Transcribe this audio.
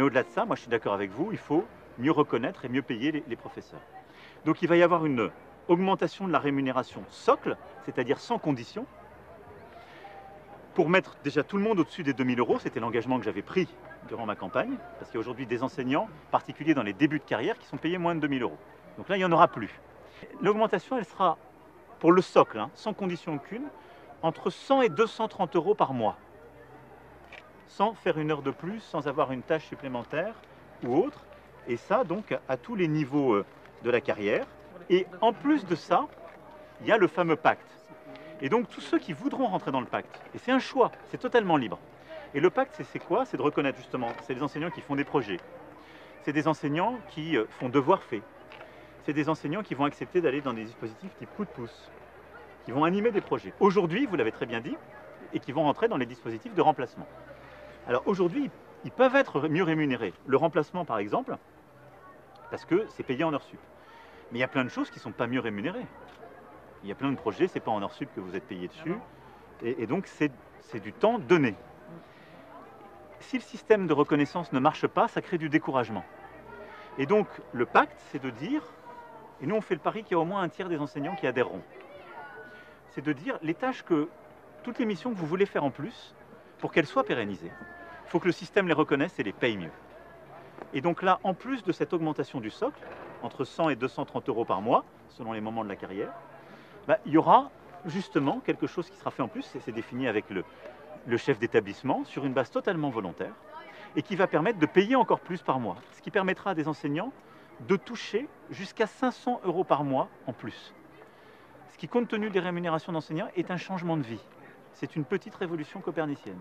Mais au-delà de ça, moi je suis d'accord avec vous, il faut mieux reconnaître et mieux payer les professeurs. Donc il va y avoir une augmentation de la rémunération socle, c'est-à-dire sans condition, pour mettre déjà tout le monde au-dessus des 2 000 €. C'était l'engagement que j'avais pris durant ma campagne, parce qu'il y a aujourd'hui des enseignants, en particulier dans les débuts de carrière, qui sont payés moins de 2 000 €. Donc là, il n'y en aura plus. L'augmentation, elle sera, pour le socle, sans condition aucune, entre 100 et 230 € par mois, sans faire une heure de plus, sans avoir une tâche supplémentaire ou autre, et ça donc à tous les niveaux de la carrière. Et en plus de ça, il y a le fameux pacte. Et donc tous ceux qui voudront rentrer dans le pacte, et c'est un choix, c'est totalement libre. Et le pacte, c'est quoi? C'est de reconnaître justement, c'est des enseignants qui font des projets, c'est des enseignants qui font devoir fait, c'est des enseignants qui vont accepter d'aller dans des dispositifs type coup de pouce, qui vont animer des projets. Aujourd'hui, vous l'avez très bien dit, et qui vont rentrer dans les dispositifs de remplacement. Alors aujourd'hui, ils peuvent être mieux rémunérés. Le remplacement, par exemple, parce que c'est payé en heures sup. Mais il y a plein de choses qui ne sont pas mieux rémunérées. Il y a plein de projets, ce n'est pas en heures sup que vous êtes payé dessus. Et donc, c'est du temps donné. Si le système de reconnaissance ne marche pas, ça crée du découragement. Et donc, le pacte, c'est de dire, et nous on fait le pari qu'il y a au moins un tiers des enseignants qui adhéreront, c'est de dire les tâches toutes les missions que vous voulez faire en plus, pour qu'elles soient pérennisées, il faut que le système les reconnaisse et les paye mieux. Et donc là, en plus de cette augmentation du socle, entre 100 et 230 € par mois, selon les moments de la carrière, il y aura justement quelque chose qui sera fait en plus, et c'est défini avec le chef d'établissement, sur une base totalement volontaire, et qui va permettre de payer encore plus par mois, ce qui permettra à des enseignants de toucher jusqu'à 500 € par mois en plus. Ce qui, compte tenu des rémunérations d'enseignants, est un changement de vie. C'est une petite révolution copernicienne.